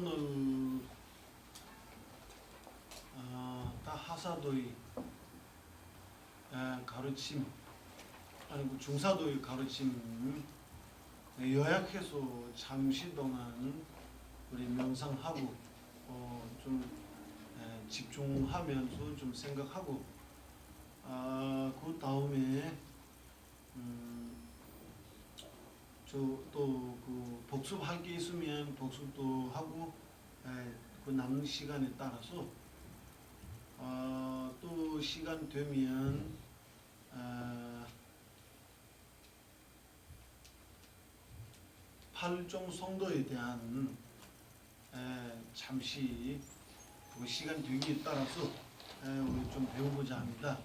오늘 다 하사도의 가르침 아니고 중사도의 가르침 요약해서 잠시 동안 우리 명상하고 좀 집중하면서 좀 생각하고 그 다음에 또 그 복습할 게 있으면 복습도 하고 그 남는 시간에 따라서 또 시간 되면 팔종 성도에 대한 잠시 그 시간 되기에 따라서 우리 좀 배워보자 합니다.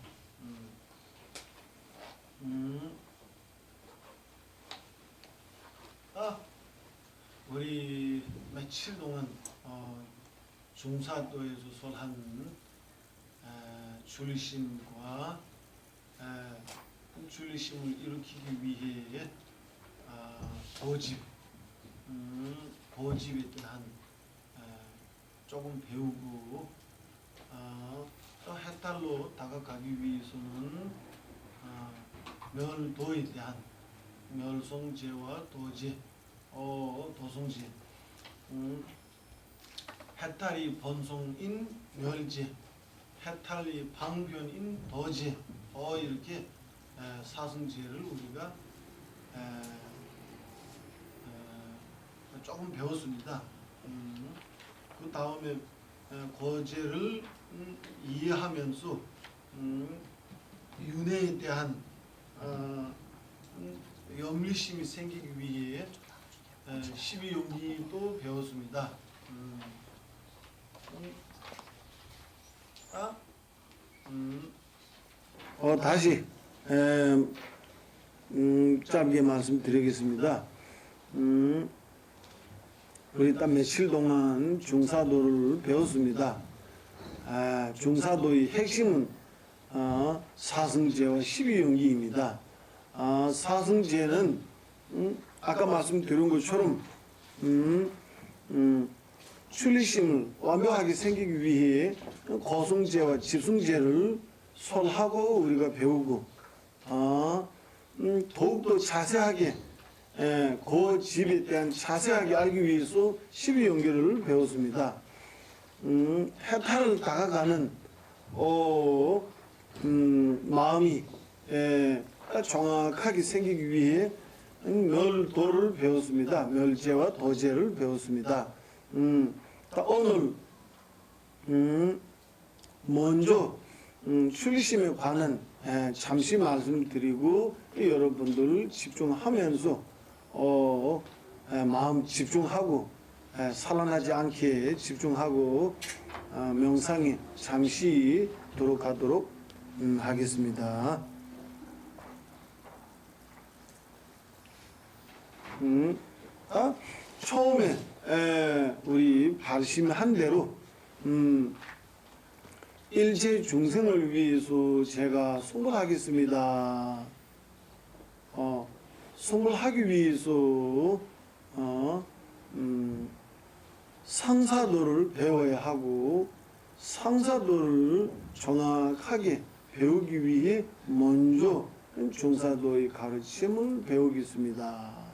우리 며칠 동안 중사도에서 설한 줄심과 줄심을 일으키기 위해 보집에 대한 조금 배우고 또 해탈로 다가가기 위해서는 멸도에 대한 멸성제와 도제, 도성제, 해탈이 번성인 멸제, 해탈이 방변인 도제, 이렇게 사성제를 우리가 조금 배웠습니다. 그 다음에 거제를 이해하면서 윤회에 대한 염리심이 생기기 위해 12용기도 배웠습니다. 다시 짧게 말씀드리겠습니다. 우리 딱 며칠 동안 중사도를 배웠습니다. 중사도의 핵심은 사성제와 12용기입니다. 사성제는 아까 말씀드린 것처럼 출리심을 완벽하게 생기기 위해 고성제와 집성제를 설하고 우리가 배우고 더욱더 자세하게 그 집에 대한 자세하게 알기 위해서 12용기를 배웠습니다. 해탈을 다가가는 마음이 정확하게 생기기 위해 멸도를 배웠습니다. 멸제와 도제를 배웠습니다. 오늘 먼저 출리심에 관한 잠시 말씀드리고 여러분들 집중하면서 마음 집중하고 살아나지 않게 집중하고 명상에 잠시 들어가도록 하겠습니다. 처음에 우리 발심한 대로 일체 중생을 위해서 제가 송불하겠습니다. 송불하기 위해서 상사도를 배워야 하고 상사도를 정확하게 배우기 위해 먼저 중사도의 가르침을 배우겠습니다.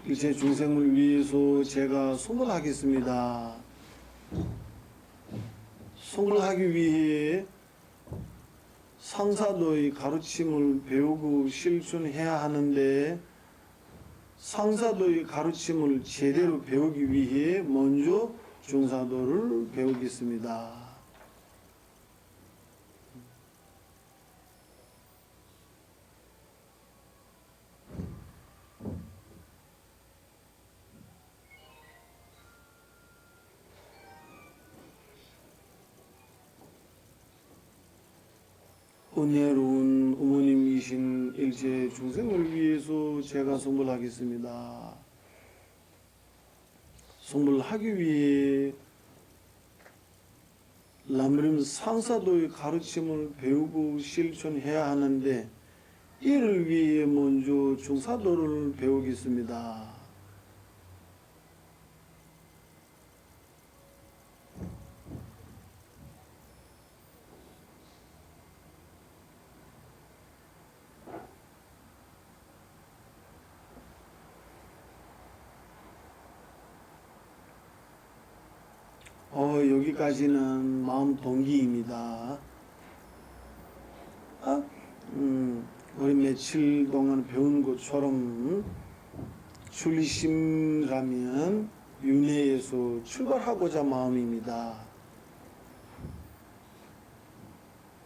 일체 중생을 위해서 제가 송불하겠습니다. 송불하기 위해 상사도의 가르침을 배우고 실천해야 하는데 상사도의 가르침을 제대로 배우기 위해 먼저 중사도를 배우겠습니다. 은혜로운 어머님이신 일체 중생을 위해서 제가 송불하겠습니다. 송불하기 위해 라므림 상사도의 가르침을 배우고 실천해야 하는데 이를 위해 먼저 중사도를 배우겠습니다. 여기까지는 마음 동기입니다. 우리 며칠 동안 배운 것처럼 출심이라면 윤회에서 출발하고자 마음입니다.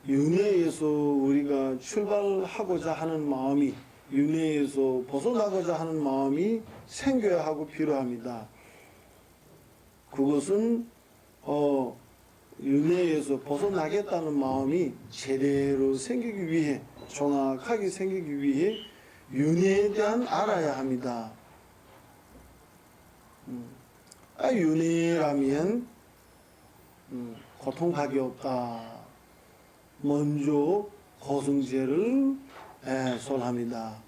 윤회에서 우리가 출발하고자 하는 마음이, 윤회에서 벗어나고자 하는 마음이 생겨야 하고 필요합니다. 그것은 윤회에서 벗어나겠다는 마음이 제대로 생기기 위해, 정확하게 생기기 위해 윤회에 대한 알아야 합니다. 윤회라면 고통밖에 없다. 먼저 고승제를 설합니다.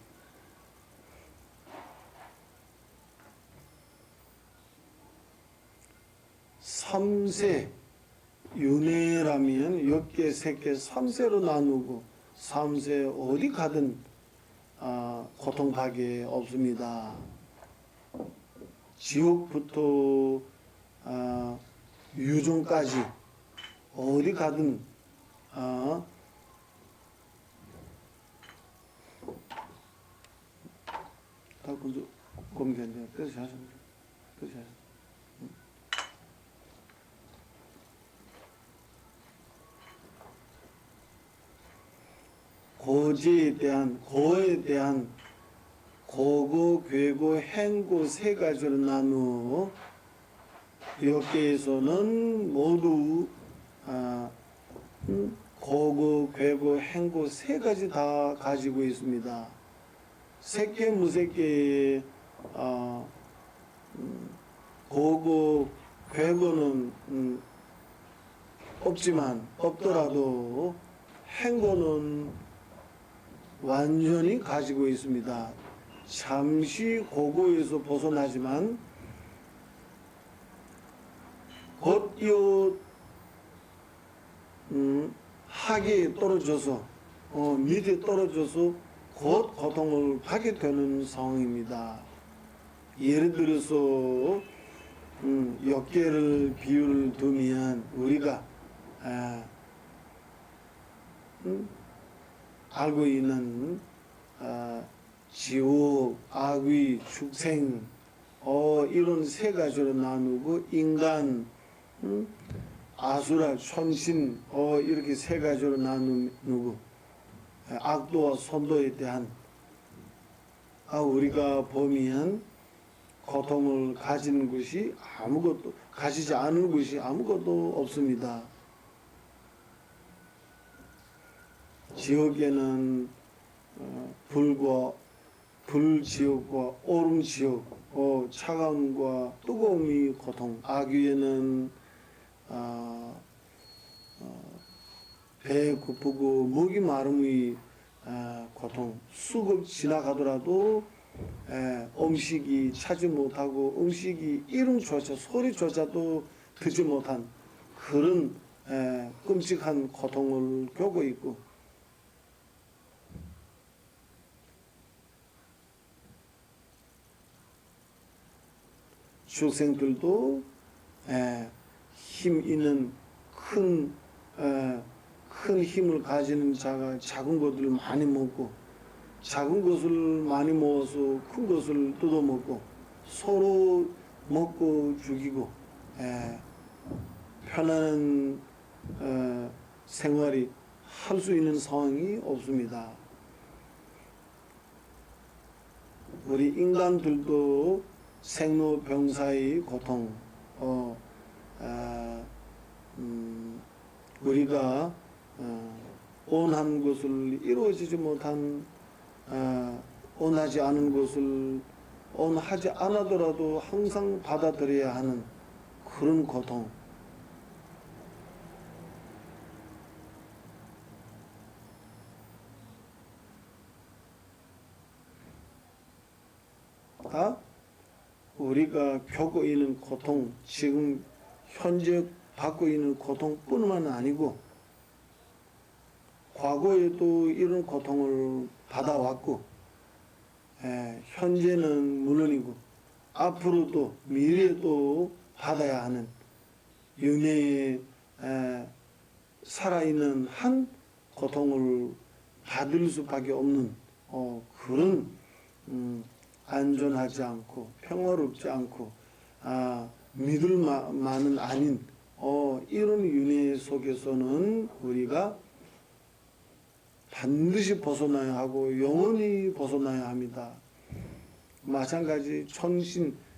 삼세, 윤회라면 역계, 색계, 삼세로 나누고 삼세 어디 가든 고통밖에 없습니다. 지옥부터 유종까지 어디 가든 다 먼저 공개한대요. 그래서 하십니다. 그래서 하십니다. 고지에 대한, 고에 대한 고고, 괴고, 행고 세 가지로 나누어 역계에서는 모두 고고, 괴고, 행고 세 가지 다 가지고 있습니다. 색계, 무색계, 고고, 괴고는 없더라도 행고는 완전히 가지고 있습니다. 잠시 고고에서 벗어나지만 곧 이 하계에 떨어져서 밑에 떨어져서 곧 고통을 받게 되는 상황입니다. 예를 들어서 역계를 비유를 두면 우리가 알고 있는 지옥, 악귀, 축생 이런 세 가지로 나누고 인간, 아수라, 천신 이렇게 세 가지로 나누고 악도와 선도에 대한 우리가 보면 고통을 가지는 것이 가지지 않은 것이 아무것도 없습니다. 지옥에는 불지옥과 오름지옥, 차가움과 뜨거움이 고통, 악위에는 배 고프고 목이 마름이 고통, 수급 지나가더라도 음식이 찾지 못하고 음식이 이름조차 소리조차도 듣지 못한 그런 끔찍한 고통을 겪고 있고, 축생들도 힘 있는 큰 힘을 가지는 자가 작은 것들을 많이 먹고, 작은 것을 많이 먹어서 큰 것을 뜯어먹고 서로 먹고 죽이고 편안한 생활이 할 수 있는 상황이 없습니다. 우리 인간들도 생로병사의 고통, 우리가 원하는 것을 이루어지지 못한, 원하지 않은 것을 원하지 않아더라도 항상 받아들여야 하는 그런 고통, 다 우리가 겪고 있는 고통, 지금 현재 받고 있는 고통뿐만 아니고 과거에도 이런 고통을 받아왔고 현재는 물론이고 앞으로도 미래에도 받아야 하는 윤회에 살아있는 한 고통을 받을 수밖에 없는 그런 안전하지 않고 평화롭지 않고 믿을 만은 아닌 이런 윤회 속에서는 우리가 반드시 벗어나야 하고 영원히 벗어나야 합니다. 마찬가지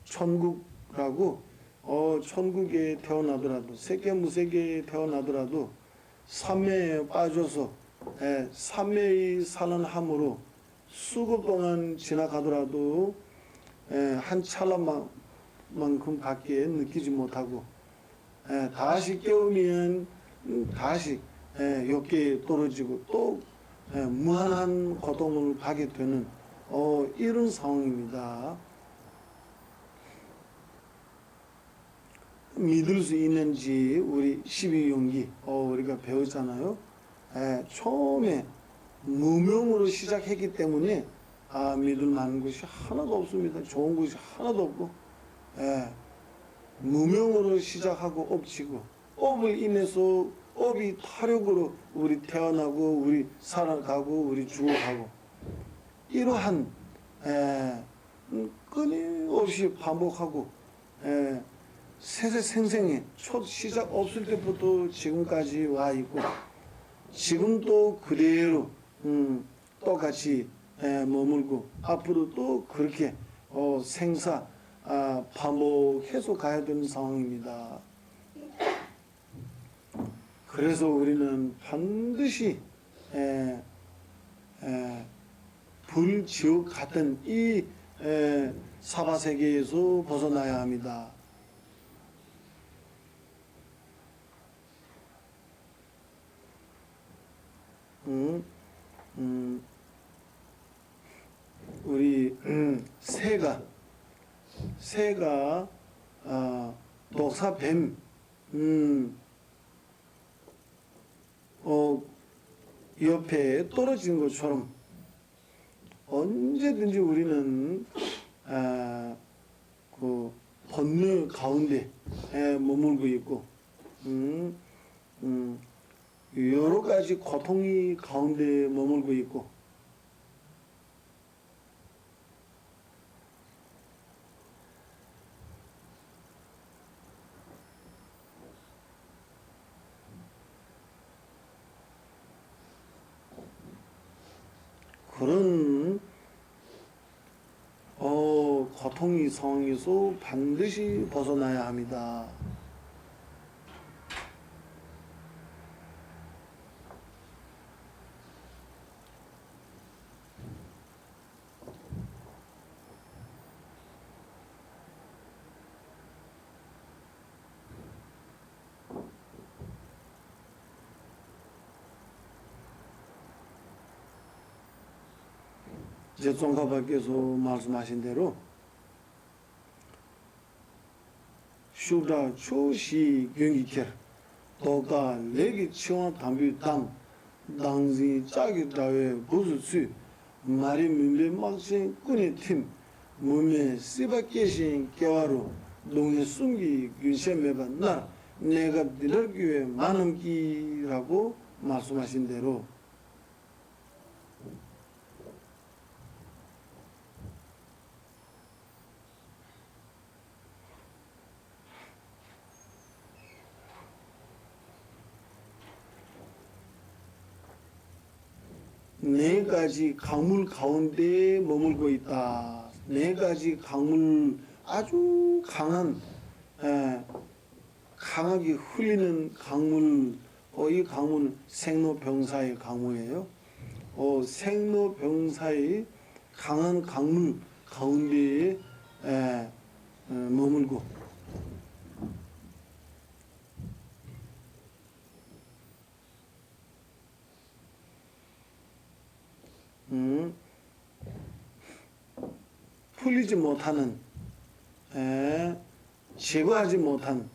천국이라고 천국에 태어나더라도 세계무색에 태어나더라도 삼매에 빠져서 삼매의 사는 함으로 수급 동안 지나가더라도 한 찰나만큼 밖에 느끼지 못하고 다시 깨우면 다시 욕계에 떨어지고 또 무한한 고통을 받게 되는 이런 상황입니다. 믿을 수 있는지 우리 12용기 우리가 배웠잖아요. 처음에 무명으로 시작했기 때문에 믿을 만한 것이 하나도 없습니다. 좋은 것이 하나도 없고 무명으로 시작하고 엎치고 업을 인해서 업이 타력으로 우리 태어나고 우리 살아가고 우리 죽어가고 이러한 끊임없이 반복하고 세세생생에 첫 시작 없을 때부터 지금까지 와 있고 지금도 그대로 똑같이 머물고 앞으로 또 그렇게 생사 반복해서 가야 되는 상황입니다. 그래서 우리는 반드시 불지옥 같은 이 사바세계에서 벗어나야 합니다. 우리 새가 독사뱀 옆에 떨어진 것처럼 언제든지 우리는 그 번뇌 가운데 머물고 있고 여러 가지 고통이 가운데 머물고 있고 그런 고통의 상황에서 반드시 벗어나야 합니다. 이제 종가박께서 말씀하신 대로 슈다 초시 경기케 도가 레기 치원 담비 당지 짜기 다외 부수수 마리 민베 막신 꾸니 팀 몸에 씨바케신 깨와로 동해 숨기 균셈매바 나 내가 니들 교회 많은 기라고 말씀하신 대로 네 가지 강물 가운데 머물고 있다. 네 가지 강물 아주 강한 강하게 흘리는 강물 이 강물은 생로병사의 강물이에요. 생로병사의 강한 강물 가운데에 머물고 풀리지 못하는 제거하지 못한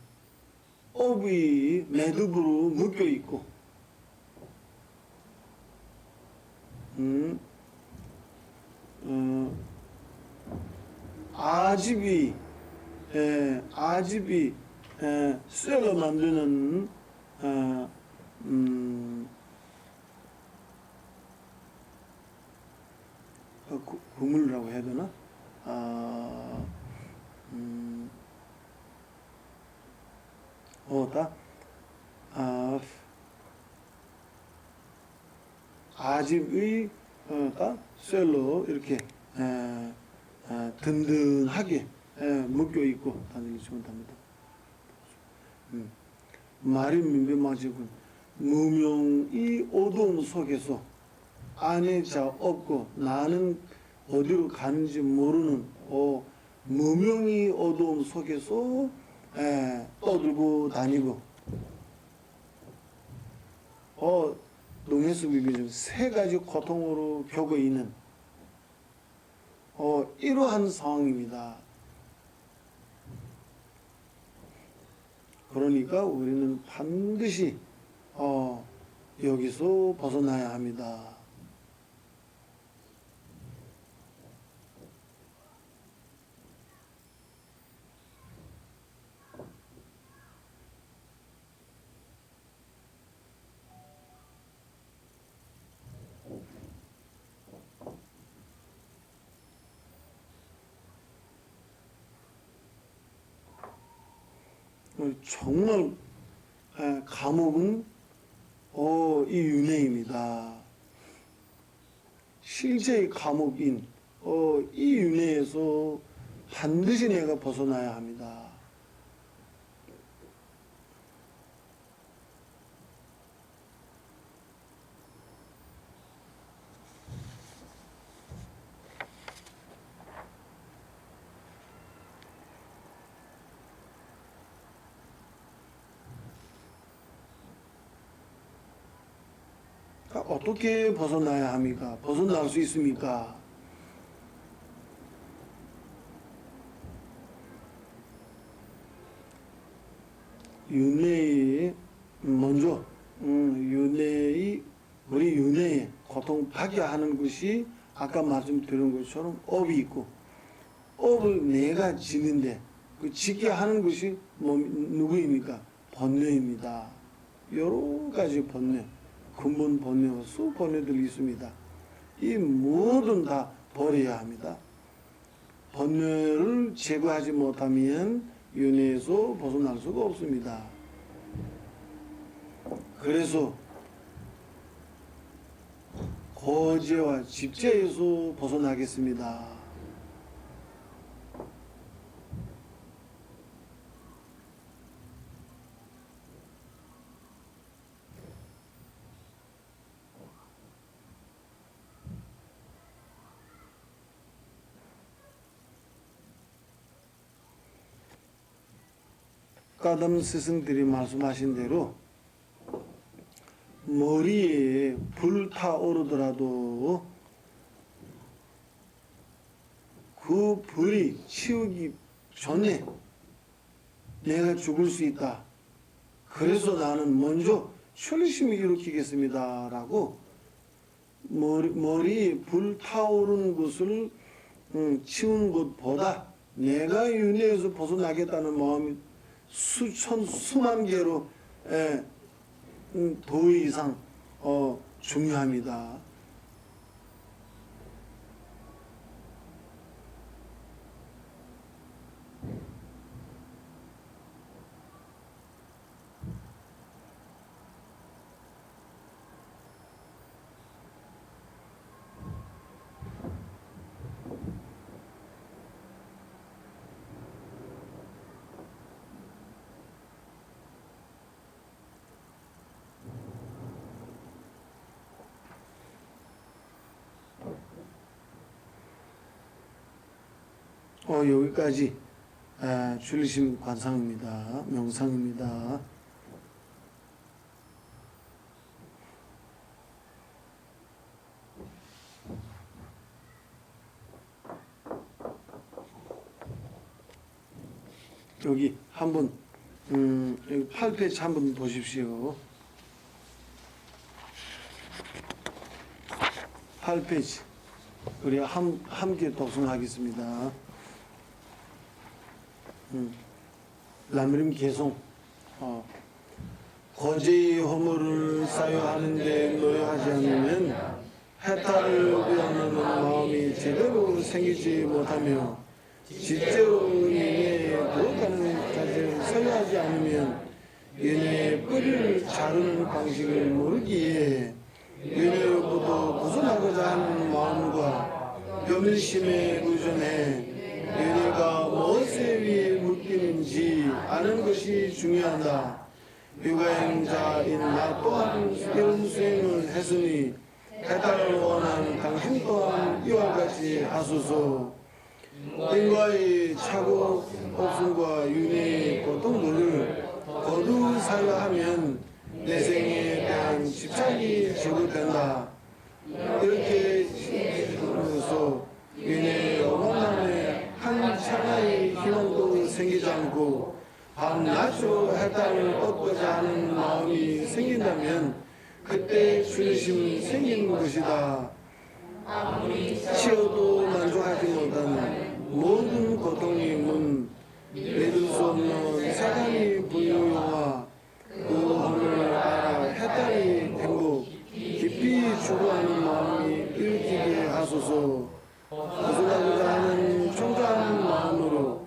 업이 매듭으로 묶여 있고 아집이 쇠로 만드는 고물이라고 해야 되나? 아집의 쇠로 이렇게 든든하게 묶여 있고 다니기 좋답니다. 말이 민감하지군. 무명이 어두움 속에서 안에 자 없고 나는 어디로 가는지 모르는 무명이 어두움 속에서 떠들고 다니고 농해수 비비중 세 가지 고통으로 겪고 있는 이러한 상황입니다. 그러니까 우리는 반드시 여기서 벗어나야 합니다. 정말 감옥은 이 윤회입니다. 실제의 감옥인 이 윤회에서 반드시 내가 벗어나야 합니다. 어떻게 벗어나야 합니까? 벗어날 수 있습니까? 윤회의 먼저 우리 윤회의 고통받게 하는 것이 아까 말씀드린 것처럼 업이 있고 업을 내가 지는데 그 지게 하는 것이 누구입니까? 번뇌입니다. 여러 가지 번뇌, 근본 번뇌와 수번뇌들이 있습니다. 이 모든 다 버려야 합니다. 번뇌를 제거하지 못하면 윤회에서 벗어날 수가 없습니다. 그래서 거제와 집제에서 벗어나겠습니다. 까담 스승들이 말씀하신 대로 머리에 불 타오르더라도 그 불이 치우기 전에 내가 죽을 수 있다. 그래서 나는 먼저 출심을 일으키겠습니다. 라고 머리에 불 타오르는 것을 치우는 것보다 내가 윤회에서 벗어나겠다는 마음이 수만 개로 도 이상 중요합니다. 여기까지 줄리심 관상입니다. 명상입니다. 여기 한번 여기 8페이지 한번 보십시오. 8페이지 우리 함께 독송하겠습니다. 람림 개송. 거제의 허물을 사유하는데 노여하지 않으면 해탈을 위하는 마음이 제대로 생기지 못하며 실제로 윤회에 도덕하는 자세를 사유하지 않으면 윤회의 뿌리를 자르는 방식을 모르기에 윤회로부터 벗어나고자 하는 마음과 묘밀심에 의존해 윤회가 무엇에 위해 묶이는지 아는 것이 중요하다. 육아행자인 나 또한 이런 수행을 했으니 해탈을 원하는 당신 또한 이와 같이 하소서. 인과의 차고 없음과 윤회의 고통들을 거두 사유하면 내생에 대한 집착이 제거된다. 이렇게 해서 윤회의 원함에 한 차나의 희망도 생기지 않고 밤낮으로 해탈을 얻고자 하는 마음이 생긴다면 그때 주의심은 생기는 것이다. 치어도 만족하지 못하는 모든 고통이 믿을 수 없는 사단이 불효와 그 허물을 알아 해탈이 행복 깊이 추구하는 마음이 일으키게 하소서. 벗어나고자 하는 청정한 마음으로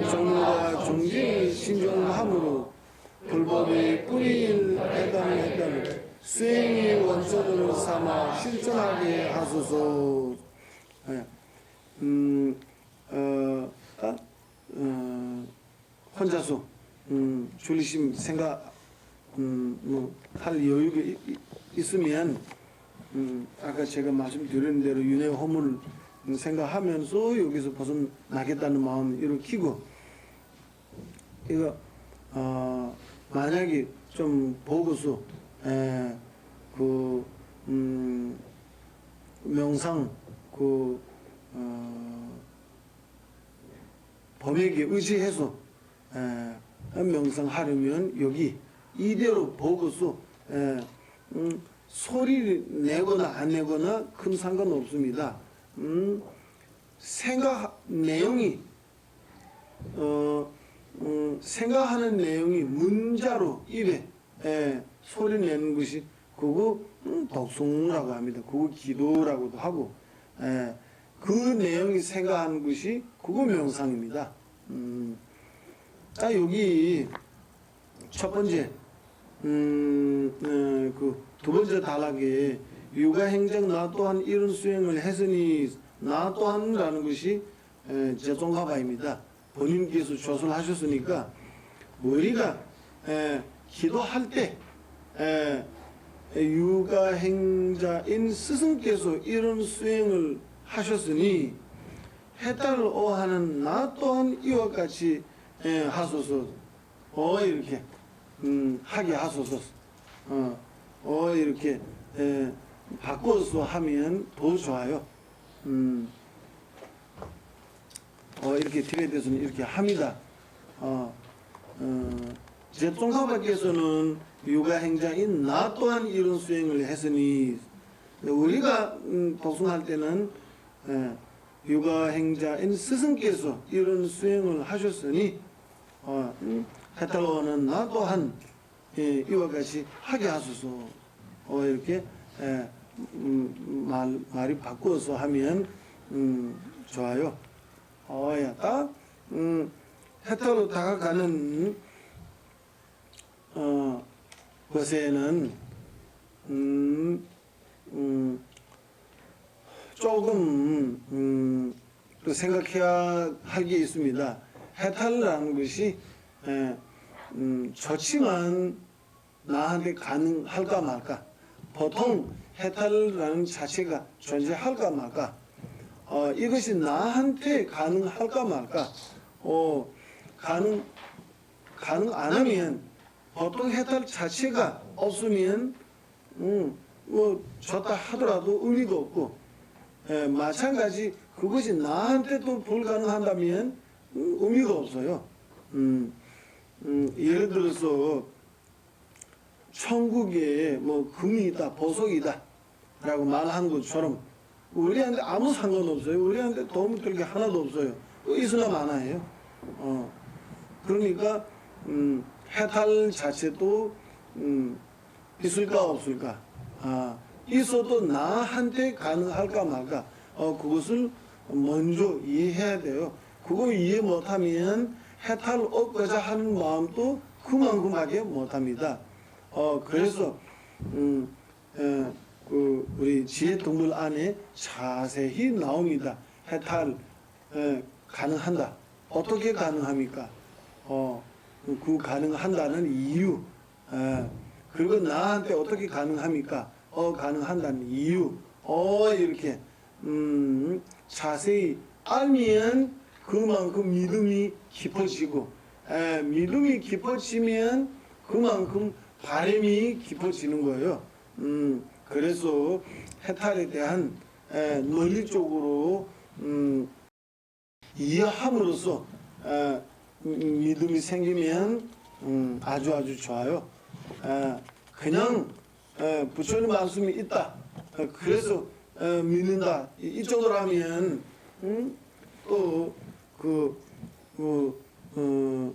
정과 정진을 신중함으로 불법의 뿌리인 해당을 수행의 원천으로 삼아 실천하게 하소서. 혼자서 졸리심 생각 할 여유가 있으면 아까 제가 말씀드린 대로 윤회 허물을 생각하면서 여기서 벗어나겠다는 마음을 일으키고 이거 만약에 좀 보고서 명상 범에게 의지해서 명상하려면 여기 이대로 보고서 소리를 내거나 안 내거나 큰 상관없습니다. 생각 내용이 생각하는 내용이 문자로 입에 소리 내는 것이 그거 독송이라고 합니다. 그거 기도라고도 하고 그 내용이 생각하는 것이 그거 명상입니다. 여기 첫 번째 그 두 번째 단락에 육아행정 나 또한 이런 수행을 했으니 나 또한이라는 것이 제종가바입니다. 본인께서 조선하셨으니까 우리가 기도할 때 육아행자인 스승께서 이런 수행을 하셨으니 해탈을 어하는 나 또한 이와 같이 하소서. 이렇게 하게 하소서. 이렇게 바꿔서 하면 더 좋아요. 이렇게 티베트에서는 이렇게 합니다. 제종가바께서는 육아행자인 나 또한 이런 수행을 했으니 우리가 독송할 때는 육아행자인 스승께서 이런 수행을 하셨으니 해탈로는 나 또한 이와 같이 하게 하소서. 이렇게 말이 바꿔서 하면 좋아요. 딱 해탈로 다가가는 것에는 조금 또 생각해야 할 게 있습니다. 해탈이라는 것이 좋지만 나한테 가능할까 말까. 보통 해탈이라는 자체가 존재할까 말까. 이것이 나한테 가능할까 말까. 가능 안 하면 보통 해탈 자체가 없으면 좋다 하더라도 의미가 없고 마찬가지 그것이 나한테도 불가능한다면 의미가 없어요. 예를 들어서 천국에 뭐 금이 있다, 보석이다 라고 말한 것처럼 우리한테 아무 상관없어요. 우리한테 도움 될 게 하나도 없어요. 있으나 마나예요. 그러니까 해탈 자체도 있을까 없을까? 있어도 나한테 가능할까 말까? 그것을 먼저 이해해야 돼요. 그거 이해 못하면 해탈 얻고자 하는 마음도 그만큼밖에 못합니다. 그래서 우리 지혜 동물 안에 자세히 나옵니다. 해탈 가능한다. 어떻게 가능합니까? 그 가능한다는 이유. 그리고 나한테 어떻게 가능합니까? 가능한다는 이유. 이렇게 자세히 알면 그만큼 믿음이 깊어지고, 믿음이 깊어지면 그만큼 바람이 깊어지는 거예요. 그래서 해탈에 대한 논리적으로 이해함으로써 믿음이 생기면 아주 좋아요. 그냥 부처님 말씀이 있다. 그래서 믿는다. 이 정도로 하면 또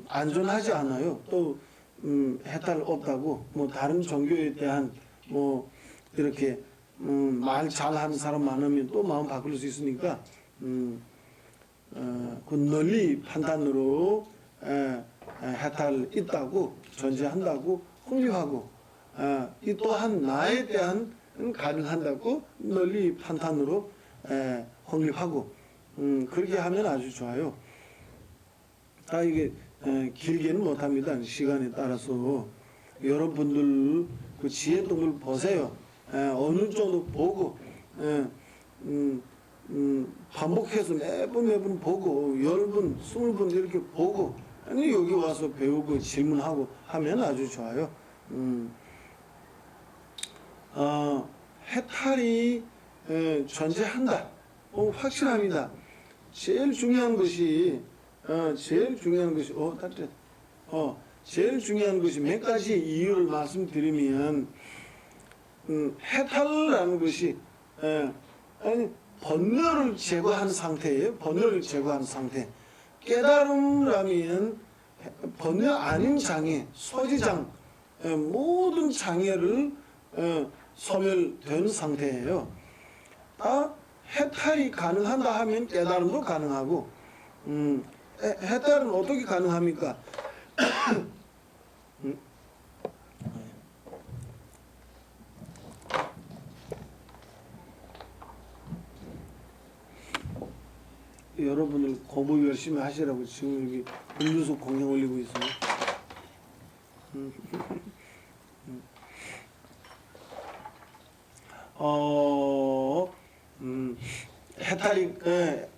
안전하지 않아요. 또 해탈 없다고 뭐 다른 종교에 대한 뭐 이렇게 말 잘하는 사람 많으면 또 마음 바꿀 수 있으니까 그 논리 판단으로 해탈 있다고 전제한다고 확립하고 이 또한 나에 대한 가능한다고 논리 판단으로 확립하고 그렇게 하면 아주 좋아요. 이게 길게는 못합니다. 시간에 따라서 여러분들 그 지혜동을 보세요. 어느 정도 보고 반복해서 매번 보고 10번, 20번 이렇게 보고 아니 여기 와서 배우고 질문하고 하면 아주 좋아요. 해탈이 존재한다. 확실합니다. 제일 중요한 것이 제일 중요한 것이 몇 가지 이유를 말씀드리면 해탈이라는 것이 번뇌를 제거한 상태예요. 번뇌를 제거한 상태. 깨달음이라면 번뇌 아닌 장애, 소지장, 모든 장애를 소멸된 상태예요. 해탈이 가능한다 하면 깨달음도 가능하고, 해탈은 어떻게 가능합니까? 여러분들 공부 열심히 하시라고 지금 여기 음료수 공양 올리고 있어요. 해탈이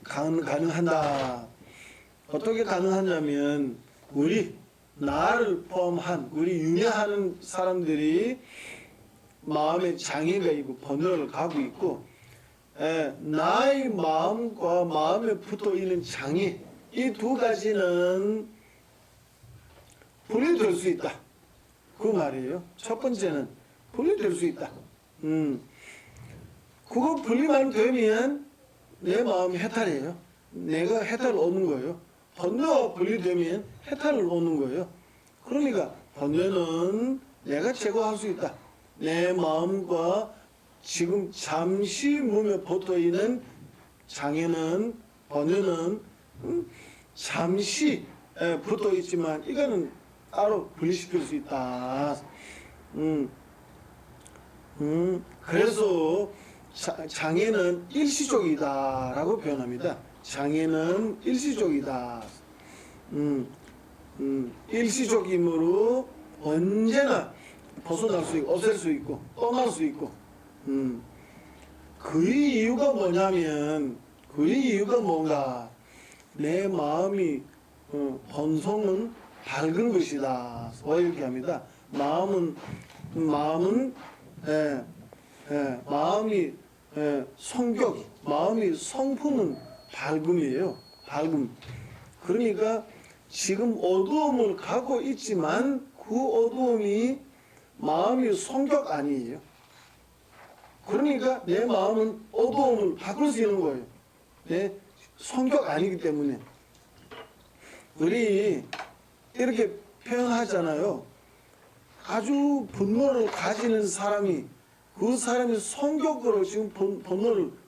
가능한다. 어떻게 가능하냐면 나를 포함한 우리 윤회하는 사람들이 마음에 장애가 있고 번뇌를 갖고 있고 나의 마음과 마음에 붙어 있는 장애 이 두 가지는 분리될 수 있다. 그 말이에요. 첫 번째는 분리될 수 있다. 그거 분리만 되면 내 마음이 해탈이에요. 내가 해탈을 얻는 거예요. 번뇌가 분리되면 해탈을 얻는 거예요. 그러니까 번뇌는 내가 제거할 수 있다. 내 마음과 지금 잠시 몸에 붙어 있는 장애는 번뇌는 잠시 붙어 있지만 이거는 따로 분리시킬 수 있다. 그래서 장애는 일시적이다라고 표현합니다. 장애는 일시적이다. 일시적이므로 언제나 벗어날 수 있고 없앨 수 있고 떠날 수 있고 그 이유가 뭐냐면 그 이유가 뭔가 내 마음이 본성은 밝은 것이다. 이렇게 합니다. 마음이 성격이 마음이 성품은 밝음이에요. 밝음. 그러니까 지금 어두움을 갖고 있지만 그 어두움이 마음이 성격 아니에요. 그러니까 내 마음은 어두움을 바꿀 수 있는 거예요. 내 성격 아니기 때문에. 우리 이렇게 표현하잖아요. 아주 분노를 가지는 사람이 그 사람이 성격으로 지금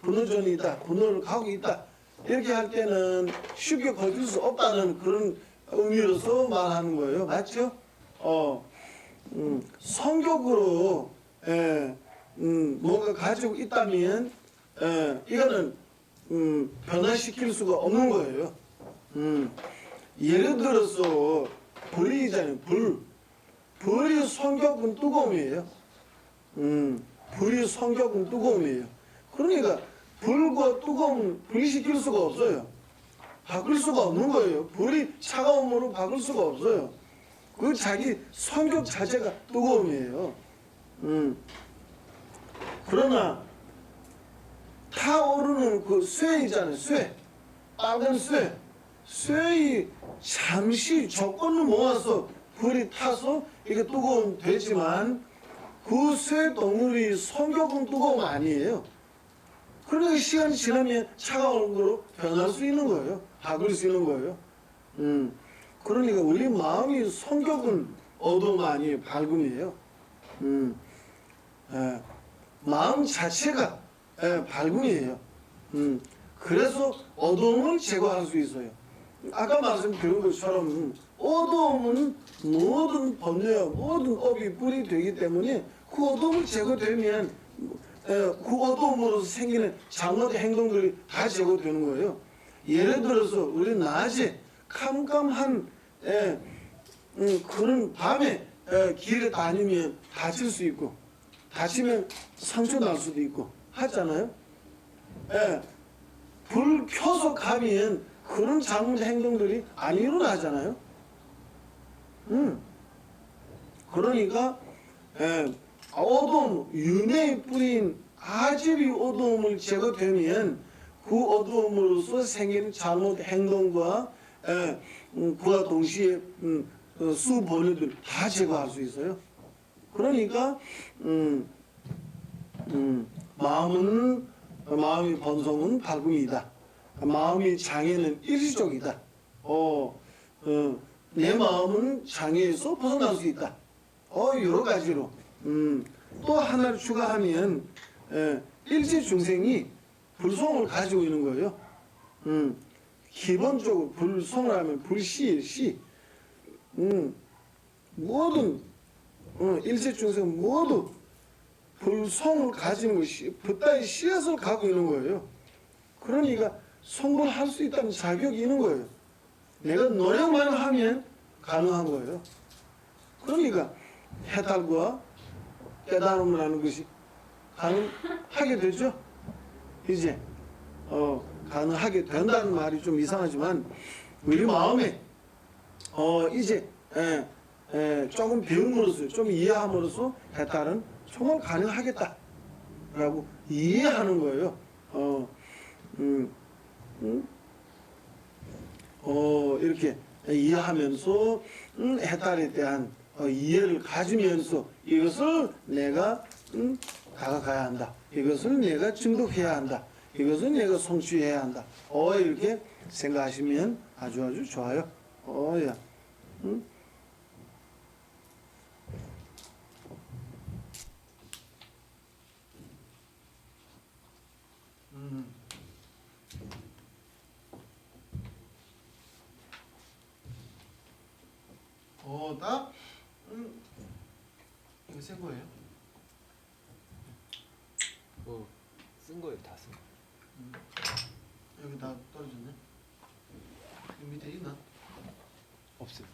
분노전이다, 분노를 갖고 있다 이렇게 할 때는 쉽게 거둘 수 없다는 그런 의미로서 말하는 거예요. 맞죠? 성격으로 뭔가 가지고 있다면 이거는 변화시킬 수가 없는 거예요. 예를 들어서 불이잖아요. 불이 성격은 뜨거움이에요. 불이 성격은 뜨거움이에요. 그러니까 불과 뜨거움 분리시킬 수가 없어요. 바꿀 수가 없는 거예요. 불이 차가움으로 바꿀 수가 없어요. 그 자기 성격 자체가 뜨거움이에요. 그러나 타오르는 그 쇠이잖아요. 쇠. 빨간 쇠. 쇠이 잠시 조건을 모아서 불이 타서 이게 뜨거움 되지만 그 쇠 덩어리 성격은 뜨거움 아니에요. 그러니까 시간이 지나면 차가운 거로 변할 수 있는 거예요. 바꿀 수 있는 거예요. 그러니까 우리 마음이 성격은 어두움 아니에요. 밝음이에요. 마음 자체가 밝음이에요. 그래서 어두움을 제거할 수 있어요. 아까 말씀드린 것처럼 어두움은 모든 번뇌와 모든 업이 뿌리 되기 때문에 그 어두움을 제거되면 그 어두움으로서 생기는 잘못된 행동들이 다 제거되는 거예요. 예를 들어서 우리 낮에 캄캄한 그런 밤에 길에 다니면 다칠 수 있고 다치면 상처 날 수도 있고 하잖아요. 불 켜서 가면 그런 잘못된 행동들이 안 일어나잖아요. 그러니까 어두움, 윤회의 뿌린 아집이 어두움을 제거되면 그 어두움으로서 생기는 잘못된 행동과 그와 동시에 수번뇌들 다 제거할 수 있어요. 그러니까 마음의 본성은 밝음이다. 마음의 장애는 일시적이다. 내 마음은 장애에서 벗어날 수 있다. 여러 가지로. 또 하나를 추가하면 일체 중생이 불성을 가지고 있는 거예요. 기본적으로 불성을 하면 불시. 모든 일체 중생 모두 불성을 가지는 것이 부따의 씨앗을 갖고 있는 거예요. 그러니까 성불할 수 있다는 자격이 있는 거예요. 내가 노력만 하면 가능한 거예요. 그러니까 해탈과 깨달음을 하는 것이 가능하게 되죠. 이제 가능하게 된다는 말이 좀 이상하지만 우리 마음에 이제 조금 배움으로써 좀 이해함으로써 해탈은 정말 가능하겠다라고 이해하는 거예요. 이렇게 이해하면서 해탈에 대한 이해를 가지면서 이것을 내가 다가가야 한다. 이것을 내가 증득해야 한다. 이것을 내가 성취해야 한다. 이렇게 생각하시면 아주 좋아요. 야. 딱 이거 쓴 거예요? 쓴 거예요, 다 쓴 거. 여기 다 떨어졌네. 이 밑에 있나? 없어요.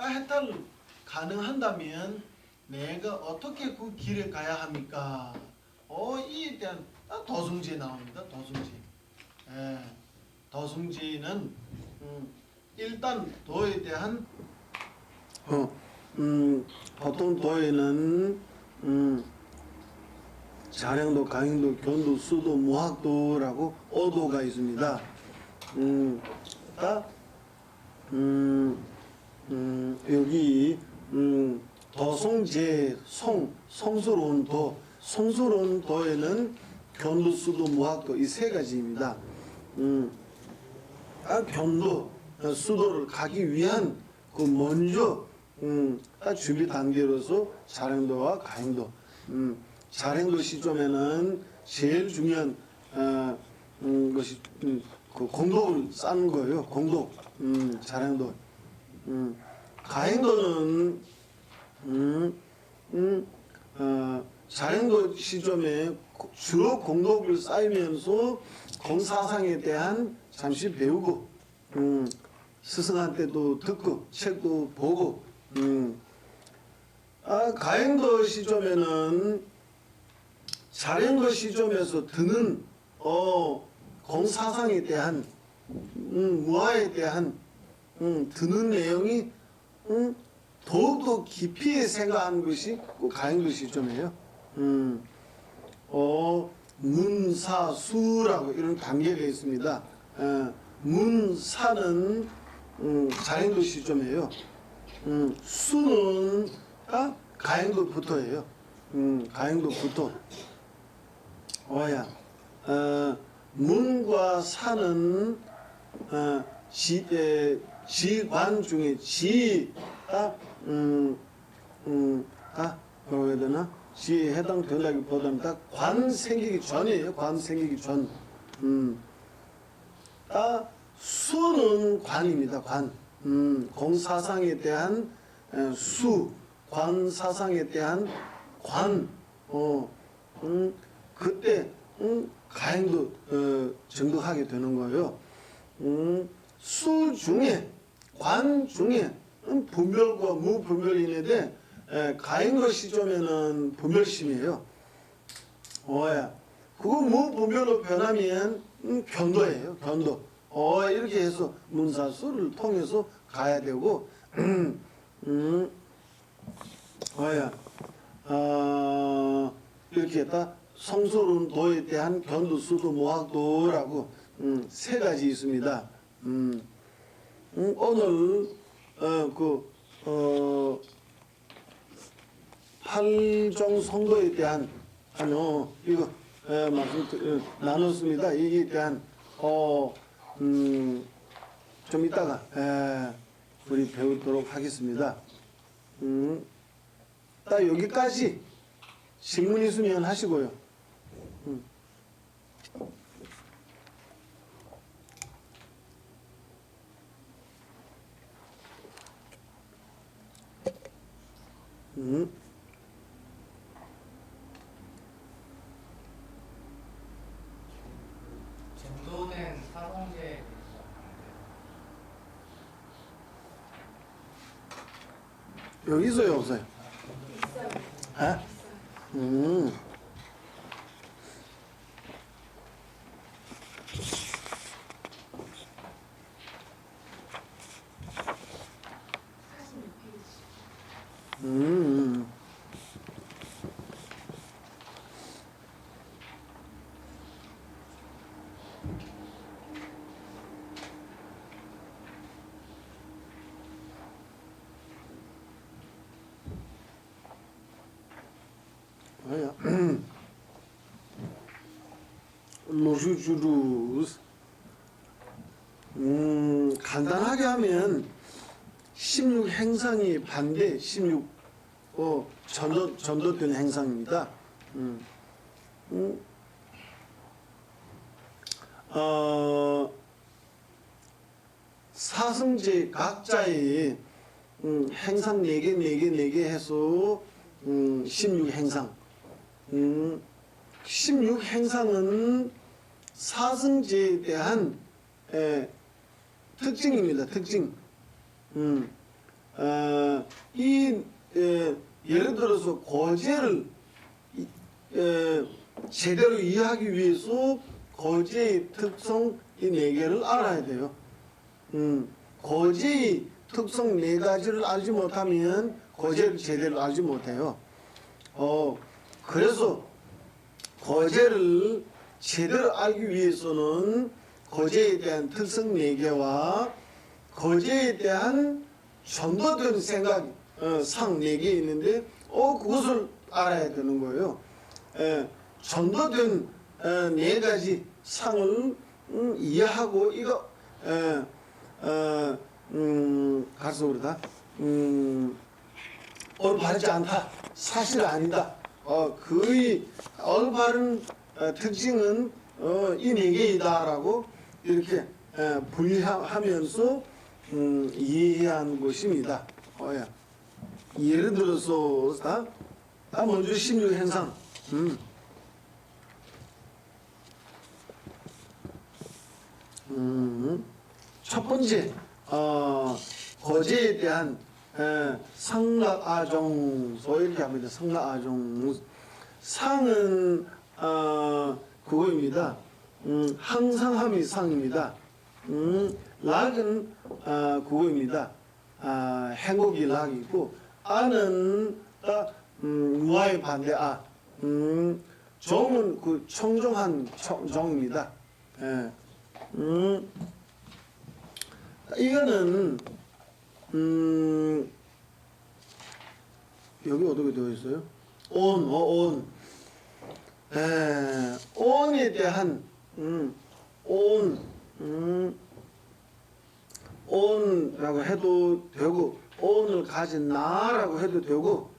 해탈 가능한다면 내가 어떻게 그 길에 가야 합니까? 이에 대한 도승지에 나옵니다. 도승지. 도승지는 일단 도에 대한 보통 도에는 자량도, 강인도, 견도, 수도, 무학도라고 5도가 있습니다. 여기 도성제 성스러운 도, 성스러운 도에는 견도, 수도, 무학도 이 세 가지입니다. 견도, 수도를 가기 위한 그 먼저 준비 단계로서 자량도와 가행도. 자량도 시점에는 제일 중요한 것이 그 공덕을 쌓는 거예요. 공덕, 자량도. 가행도는 자량도 시점에 주로 공덕을 쌓이면서 공사상에 대한 잠시 배우고 스승한테도 듣고 책도 보고 가행도 시점에는 자량도 시점에서 드는 공사상에 대한 무아에 대한 드는 내용이 더욱더 깊이 생각하는 것이 그 가행도 시점이에요. 문사수라고 이런 단계가 있습니다. 문사는 자행도 시점이에요. 수는 가행도부터예요. 가행도부터. 문과 사는 지관 중에 뭐라고 해야 되나? 지에 해당된다기보다는 딱 관 생기기 전이에요. 관 생기기 전. 수는 관입니다. 관. 공사상에 대한 수, 관사상에 대한 관. 그때 가행도 정득하게 되는 거예요. 수 중에 관 중에 분별과 무분별이 있는데 가행도 시점에는 분별심이에요. 그거 무분별로 변하면 견도예요. 견도. 이렇게 해서 문사수를 통해서 가야 되고 이렇게 했다. 성스러운 도에 대한 견도, 수도, 무학도라고 세 가지 있습니다. 오늘 팔정 성도에 대한 이거 말씀 나눴습니다. 이에 대한 좀 이따가 우리 배우도록 하겠습니다. 딱 여기까지 질문 있으면 하시고요. 전도된 사성제에 여기 있어요, 없어요? 로슈주루스 간단하게 하면 16행상이 반대 16 전도된 행상입니다. 사성제 각자의 행상 4개, 4개, 4개 해서 16행상. 16행상은 사성제에 대한 특징입니다. 특징. 예를 들어서 고제를 제대로 이해하기 위해서 고제의 특성 이 4개를 알아야 돼요. 고제의 특성 4가지를 알지 못하면 고제를 제대로 알지 못해요. 그래서 거제를 제대로 알기 위해서는 거제에 대한 특성 4개와 거제에 대한 전도된 생각 상 4개 있는데 그것을 알아야 되는 거예요. 전도된 4가지 상을 이해하고 이거 가서 그러다 올바르지 않다, 사실 아니다. 그의 올바른 특징은 이 4개이다라고 이렇게 분리하면서 이해해야 하는 것입니다. 예를 들어서 먼저 16행상 첫 번째 거제에 대한 성락아종 이렇게 합니다. 성락아종 상은 그거입니다. 항상함이 상입니다. 락은 그거입니다. 행복이 락이고 아는 무아의 반대 종은 그 청정한 종입니다. 이거는 여기 어떻게 되어 있어요? 온에 대한 온라고 해도 되고 온을 가진 나라고 해도 되고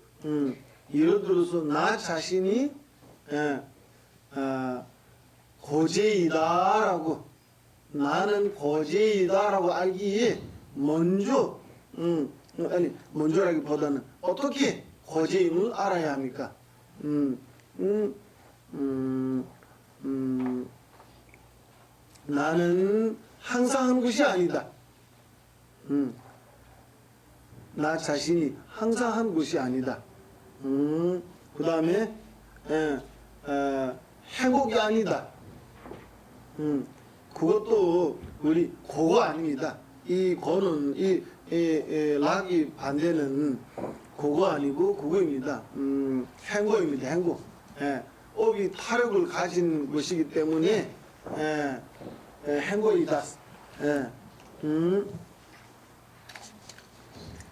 예를 들어서 나 자신이 고제이다라고 나는 고제이다라고 알기에 먼저 먼저라기보다는 어떻게 고제임을 알아야 합니까? 나는 항상 한 것이 아니다. 나 자신이 항상 한 것이 아니다. 그 다음에 행복이 아니다. 그것도 우리 고거 아닙니다. 이 고는 이 락이 반대는 고거 아니고 그거입니다. 행복입니다. 행복. 업이 타력을 가진 것이기 때문에 행복이다.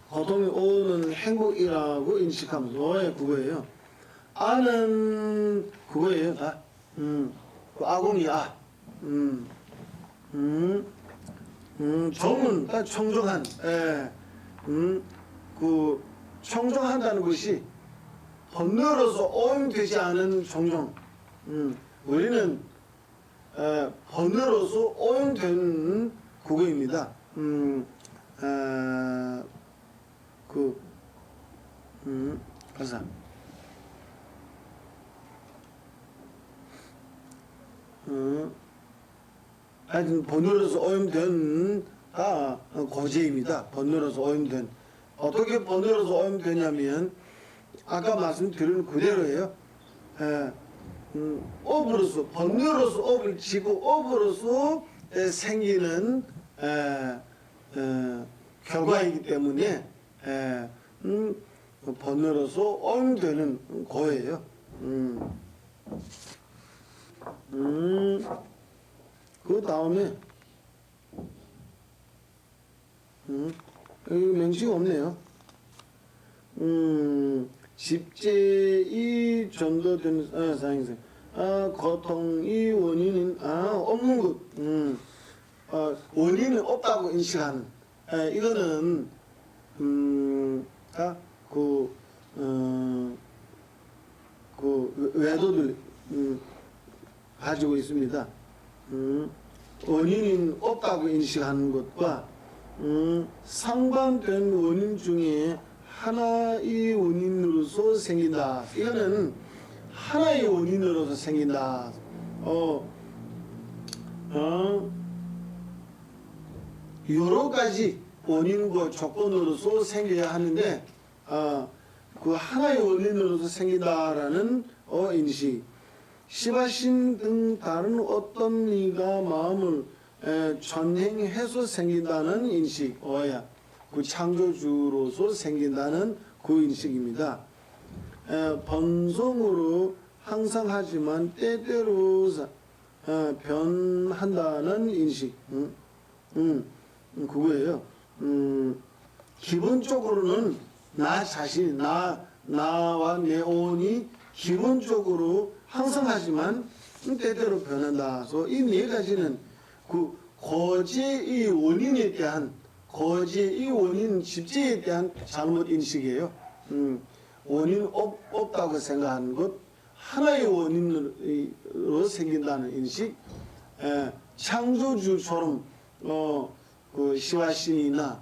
보통 오는 행복이라고 인식하면 그거예요. 아는 그거예요. 다. 그 아공이 정은 다 청정한. 그 청정한다는 것이 번뇌로서 오염되지 않은 청정. 우리는 번뇌로서 오염된 그거입니다. 가사. 하여튼 번뇌로서 오염된 고제입니다. 번뇌로서 오염된. 어떻게 번뇌로서 오염되냐면 아까 말씀드린 그대로예요. 업으로서 번뇌로서 업을 지고 업으로서 생기는 결과이기 때문에 번뇌로서 오염되는 거예요. 그 다음에 여기 명시가 없네요. 집제이 전도되는 상행성. 고통이 원인인 없는 것. 원인은 없다고 인식하는. 이거는 그 외도들 가지고 있습니다. 원인은 없다고 인식하는 것과 상반된 원인 중에 하나의 원인으로서 생긴다. 이거는 하나의 원인으로서 생긴다. 여러 가지 원인과 조건으로서 생겨야 하는데 그 하나의 원인으로서 생긴다라는 인식. 시바신 등 다른 어떤 이가 마음을 전행해서 생긴다는 인식. 그 창조주로서 생긴다는 그 인식입니다. 번성으로 항상 하지만 때때로 변한다는 인식. 그거예요. 기본적으로는 나 자신, 나와 내 온이 기본적으로 항상 하지만 때때로 변한다. 그래서 이 네 가지는 그 거제의 원인에 대한 거제의 원인 집제에 대한 잘못 인식이에요. 원인 없다고 생각하는 것, 하나의 원인으로 생긴다는 인식, 창조주처럼 그 시와신이나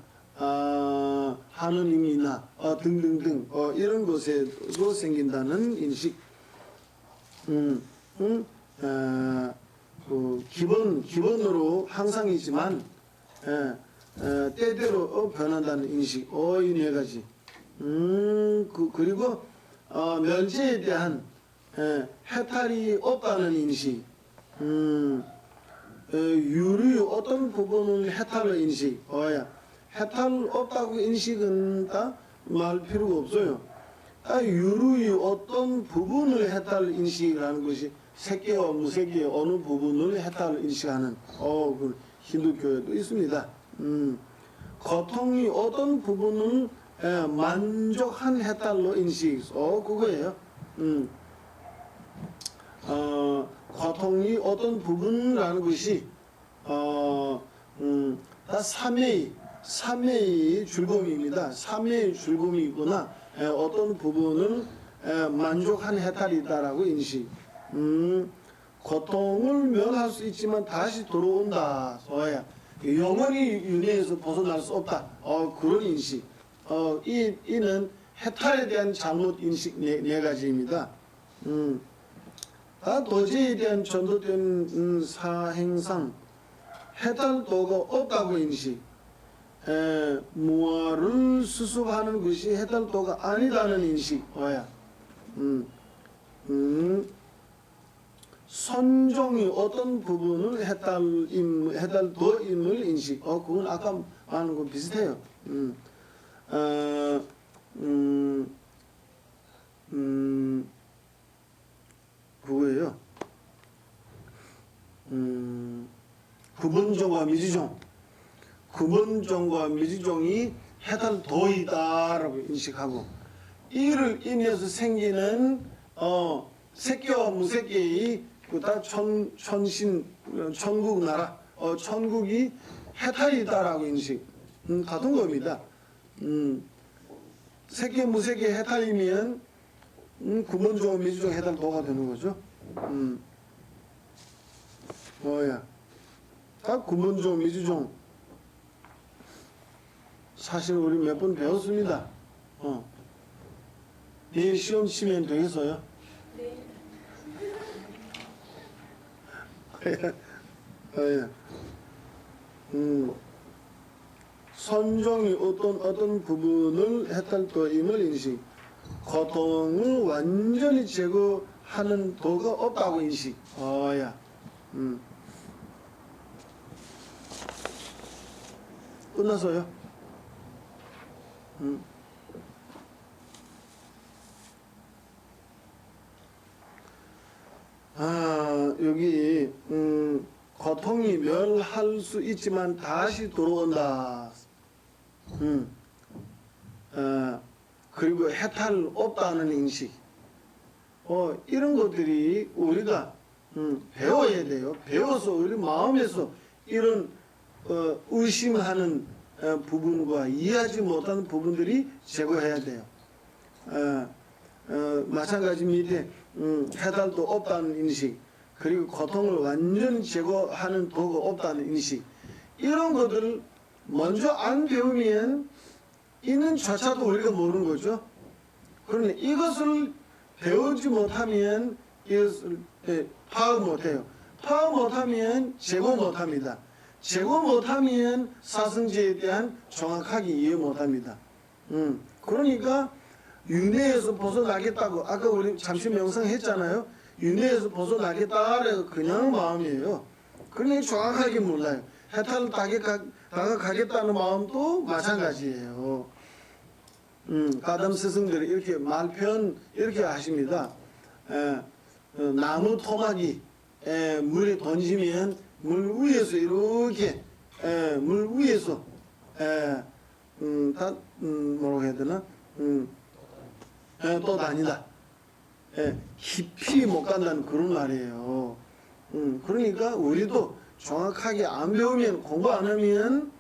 하느님이나 등등등 이런 것에도 생긴다는 인식. 그 기본으로 항상이지만 때때로 변한다는 인식. 이 네 가지. 그리고 면제에 대한 해탈이 없다는 인식. 유리 어떤 부분은 해탈의 인식. 해탈 없다고 인식은 다 말 필요가 없어요. 유루의 어떤 부분을 해탈 인식이라는 것이 새끼와 무새끼의 어느 부분을 해탈 인식하는 그 힌두교에도 있습니다. 고통이 어떤 부분을 만족한 해탈로 인식. 그거예요. 고통이 어떤 부분이라는 것이 다 삼매의 즐거움입니다. 삼매의 즐거움이구나. 어떤 부분을 만족한 해탈이다라고 인식. 고통을 면할 수 있지만 다시 돌아온다. 영원히 윤회에서 벗어날 수 없다. 그런 인식. 이는 해탈에 대한 잘못 인식 네 가지입니다. 도제에 대한 전도된 사행상 해탈도가 없다고 인식. 무아를 수습하는 것이 해탈도가 아니다는 인식. 선종이 어떤 부분을 해탈도임을 인식. 그건 아까 말한 거 비슷해요. 그거예요. 구본종과 미지종. 구본종과 미지종이 해탈도이다라고 인식하고, 이를 인해서 생기는 새끼와 무새끼의 다 천국 나라, 천국이 해탈이다라고 인식. 같은 겁니다. 새끼 무새끼 해탈이면 구본종 미지종 해탈도가 되는 거죠. 다 구본종 미지종. 사실 우리 몇 번 배웠습니다. 내일 시험 치면 되겠어요? 선종이 어떤 부분을 해탈도임을 인식. 고통을 완전히 제거하는 도가 없다고 인식. 끝났어요? 여기 고통이 멸할 수 있지만 다시 돌아온다. 그리고 해탈 없다는 인식. 이런 것들이 우리가 배워야 돼요. 배워서 우리 마음에서 이런 의심하는 부분과 이해하지 못하는 부분들이 제거해야 돼요. 마찬가지 밑에 해탈도 없다는 인식, 그리고 고통을 완전히 제거하는 도가 없다는 인식, 이런 것들을 먼저 안 배우면 이는 조차도 우리가 모르는 거죠. 그런데 이것을 배우지 못하면 이것을 파악 못해요. 파악 못하면 제거 못합니다. 제거 못하면 사성제에 대한 정확하게 이해 못합니다. 그러니까 윤회에서 벗어나겠다고 아까 우리 잠시 명상했잖아요. 윤회에서 벗어나겠다라고 그냥 마음이에요. 그러니 정확하게 몰라요. 해탈을 다가가겠다는 마음도 마찬가지예요. 가담 스승들이 이렇게 말편 이렇게 하십니다. 나무 토막이 물에 던지면 물 위에서 이렇게 물 위에서 뭐라고 해야 되나 떠다니다. 깊이 못 간다는 그런 말이에요. 그러니까 우리도 정확하게 안 배우면 공부 안 하면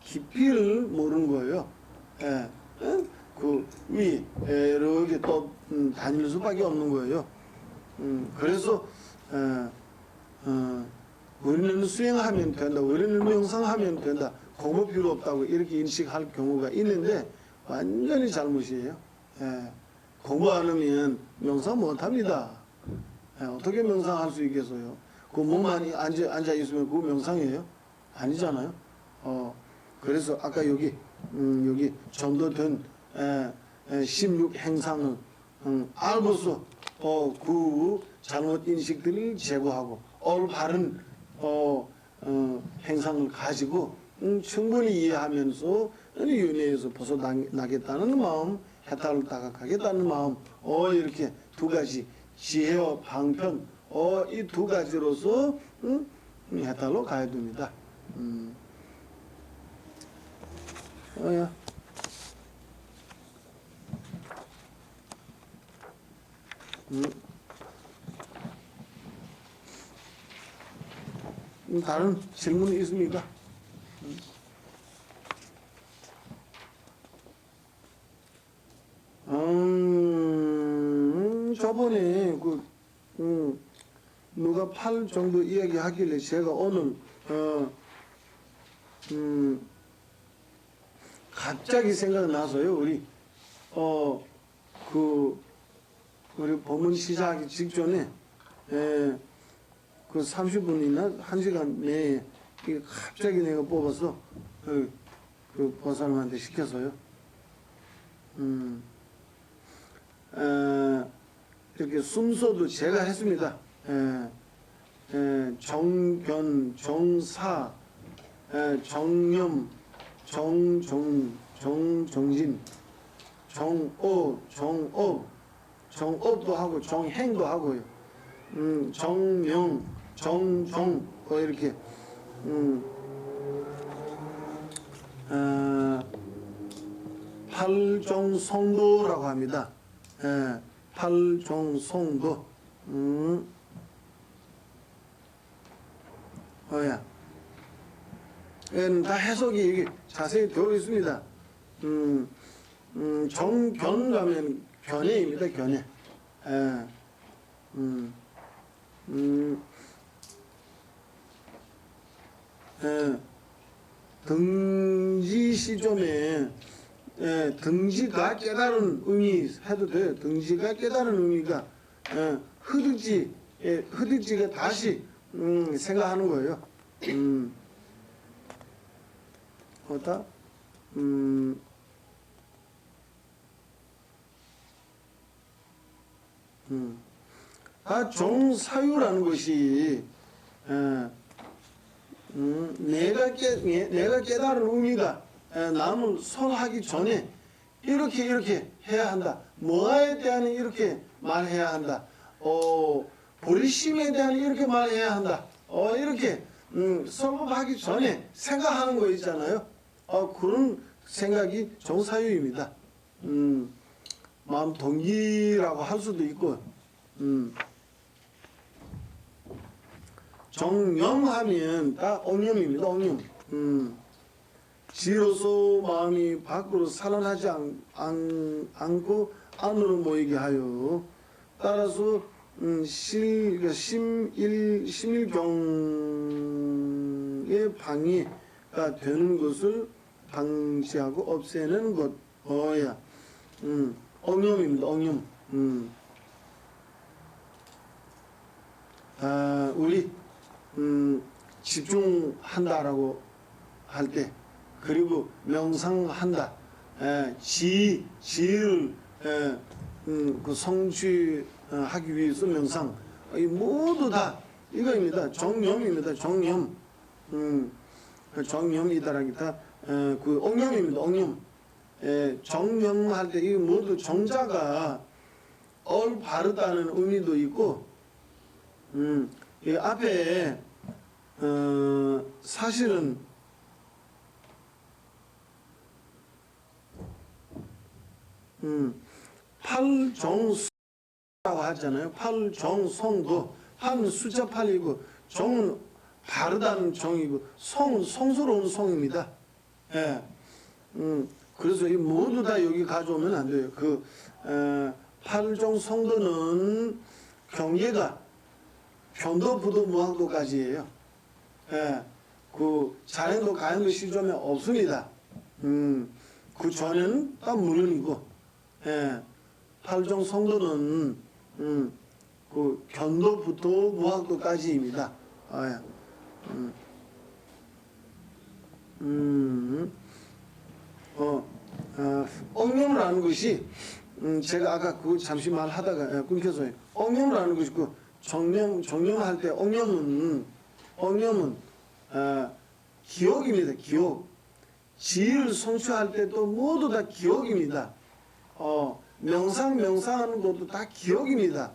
깊이를 모르는 거예요. 그 위 이렇게 또 다닐 수밖에 없는 거예요. 그래서 우리는 수행하면 된다, 우리는 명상하면 된다, 공부 필요 없다고 이렇게 인식할 경우가 있는데 완전히 잘못이에요. 공부 안 하면 명상 못 합니다. 어떻게 명상할 수 있겠어요? 그 몸만 앉아 있으면 그거 명상이에요? 아니잖아요. 그래서 아까 여기 전도된 16행상을 알고서 그 잘못 인식들을 제거하고 올바른 행상을 가지고 충분히 이해하면서 윤회에서 벗어나겠다는 마음, 해탈을 다각하겠다는 마음, 이렇게 두 가지 지혜와 방편, 이 두 가지로서 해탈로 가야 됩니다. 야. 다른 질문이 있습니까? 저번에 누가 8 정도 이야기하길래 제가 오늘 갑자기 생각나서요. 우리 법문 시작하기 직전에 그 30분이나 1시간 내에 이게 갑자기 내가 뽑아서 그 보살님한테 시켜서요. 이렇게 순서도 제가 했습니다. 정견, 정사, 정념, 정진, 정업도 하고 정행도 하고요. 정명, 정종 이렇게 팔종성도라고 합니다. 팔종성도. 다 해석이 이게 자세히 되어 있습니다. 정견 가면 견해입니다. 견해. 등지 시점에 등지가 깨달은 의미 해도 돼요. 등지가 깨달은 의미가 흐득지가 다시 생각하는 거예요. 어다 정사유라는 것이 내가 깨달은 의미가 남을 선하기 전에 이렇게 해야 한다. 뭐에 대한 이렇게 말해야 한다. 보리심에 대한 이렇게 말해야 한다. 이렇게 설법하기 전에 생각하는 거 있잖아요. 그런 생각이 정사유입니다. 마음 동기라고 할 수도 있고, 정념하면 다 옹념입니다. 옹념. 지로서 마음이 밖으로 살아나지 않고 안으로 모이게 하여, 따라서 심일경의 방해가 되는 것을 방지하고 없애는 것. 옹념입니다. 옹념. 우리 집중한다라고 할 때, 그리고 명상한다, 지혜를 성취하기 위해서 명상, 이 모두 다 이거입니다. 정념입니다. 정념. 정념이다라기다 그 옹념입니다. 옹념. 정념할 때 이 모두 정자가 올바르다는 의미도 있고, 이 앞에 사실은 팔정수라고 하잖아요. 팔정성도 팔은 숫자 8이고 정은 바르다는 정이고 성은 성스러운 성입니다. 예. 그래서 이 모두 다 여기 가져오면 안 돼요. 그 팔정성도는 경계가 편도, 부도, 무학도까지예요. 예. 그 자연도, 가연도 시점에 없습니다. 그 전에는 딱 물론이고, 예. 팔정성도는 그 견도부터 무학도까지입니다. 아, 예. 엉념이라는 것이 제가 아까 그거 잠시 말하다가 끊겨서요. 엉념이라는 것이 그 정념할 때 엉념은 기억입니다. 기억. 지혜를 성취할 때도 모두 다 기억입니다. 명상하는 것도 다 기억입니다.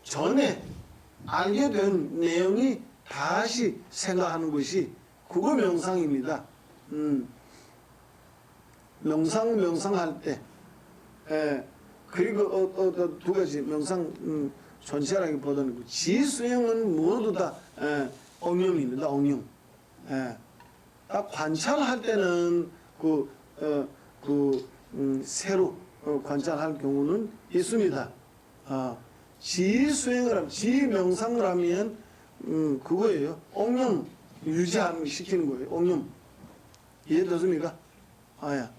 전에 알게 된 내용이 다시 생각하는 것이 그거 명상입니다. 명상할 때, 그리고 두 가지 명상 전체라기보다는 그 지수행은 모두 다 엉념입니다. 엉념. 딱 관찰할 때는 새로 관찰할 경우는 있습니다. 지수행을 하면, 지명상을 하면 그거예요. 엉념 유지하는 시키는 거예요. 엉념. 이해되십니까? 아야.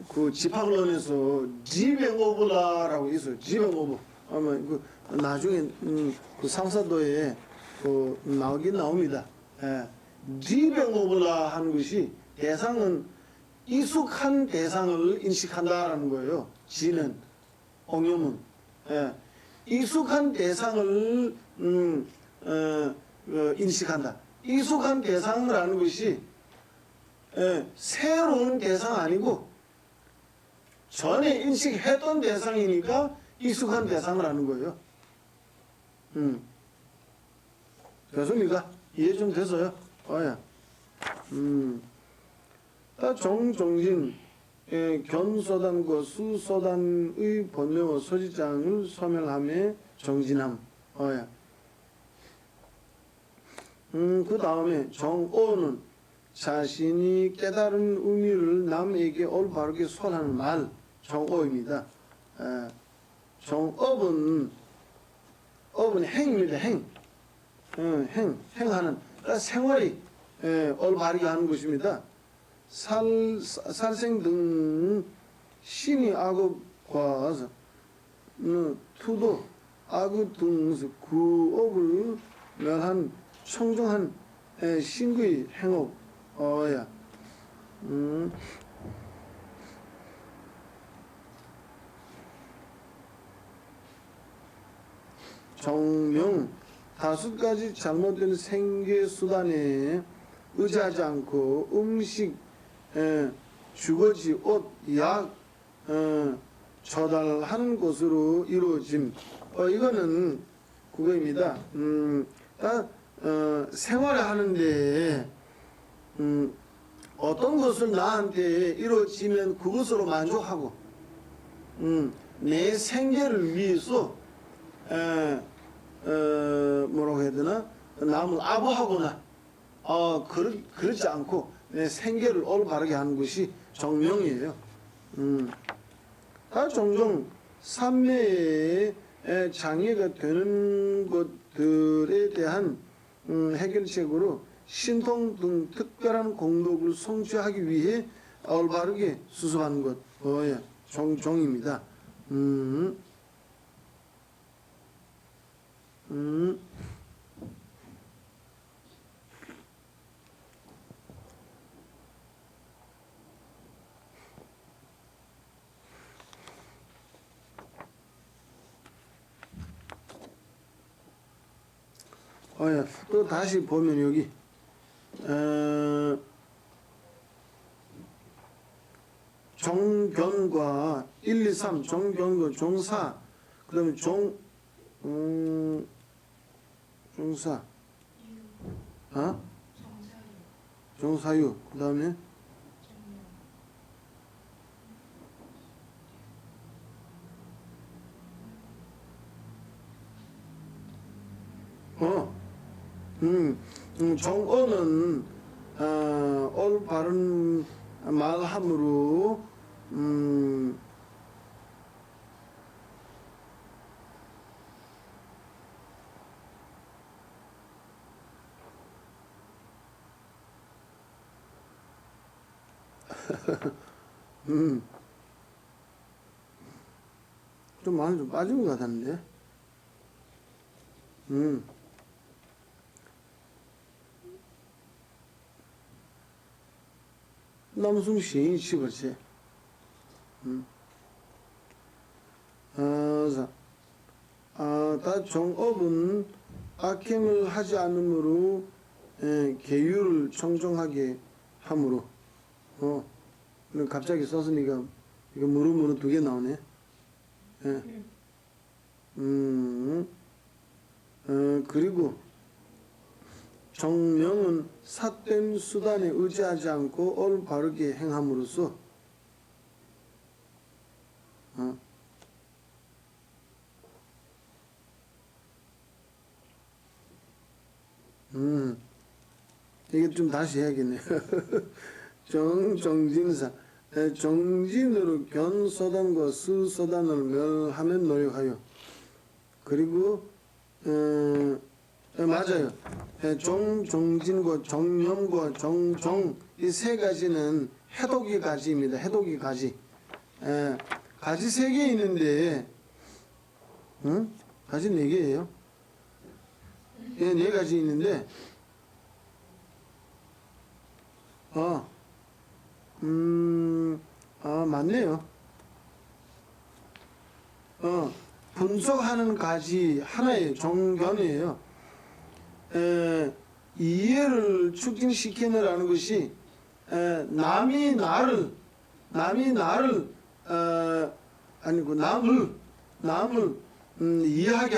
그 집합론에서 지뱅오브라라고 있어요. 지뱅오브. 아마 그 나중에 그 상사도에 그 나오긴 나옵니다. 지뱅오브라 하는 것이 대상은 익숙한 대상을 인식한다라는 거예요. 지는 엉념은 익숙한 대상을 인식한다. 익숙한 대상을 아는 것이 새로운 대상 아니고 전에 인식했던 대상이니까 익숙한 대상을 아는 거예요. 됐습니까? 이해 좀 돼서요? 정정진 견소단과 수소단의 본래와 소지장을 소멸함에 정진함. 그 다음에 정오는 자신이 깨달은 의미를 남에게 올바르게 설하는 말, 정오입니다. 정업은 행입니다. 행하는, 그러니까 생활이 올바르게 하는 것입니다. 살생 등 신이 악업과 투도 악업 등 구업을 멸한 청정한 신구의 행업. 정명 다섯 가지 잘못된 생계 수단에 의지하지 않고 음식, 주거지, 옷, 약 처달하는 것으로 이루어짐. 이거는 그거입니다. 생활을 하는데 어떤 것을 나한테 이루어지면 그것으로 만족하고 내 생계를 위해서 뭐라고 해야 되나 남을 아부하거나 그렇지 않고 내 생계를 올바르게 하는 것이 정명이에요. 종종 삼매에 장애가 되는 것들에 대한 해결책으로 신통 등 특별한 공덕을 성취하기 위해 올바르게 수습하는 것, 종입니다. 또 다시 보면 여기 정견과 1, 2, 3 정견과 종사 그다음에 종사 종사유 그다음에 정어는 올바른 말함으로 좀 많이 좀 빠진 것 같았는데 남순 시인이 집었지. 다 정업은 악행을 하지 않으므로 계율을 청정하게 함으로. 갑자기 썼으니까 이거 무릎으로 두 개 나오네. 그리고 정명은 삿된 수단에 의지하지 않고 올바르게 행함으로써 이게 좀 다시 해야겠네요. 정진사 정진으로 견서단과 수서단을 멸하면 노력하여 그리고 맞아요. 정진과 정념과 정종 이 세 가지는 해독이 가지입니다. 해독이 가지. 가지 세 개 있는데, 가지 네 개예요. 네 가지 있는데, 맞네요. 분석하는 가지 하나의 정견이에요. 이해를 촉진시키느라는 것이 남이 나를 아니고 남을 이해하게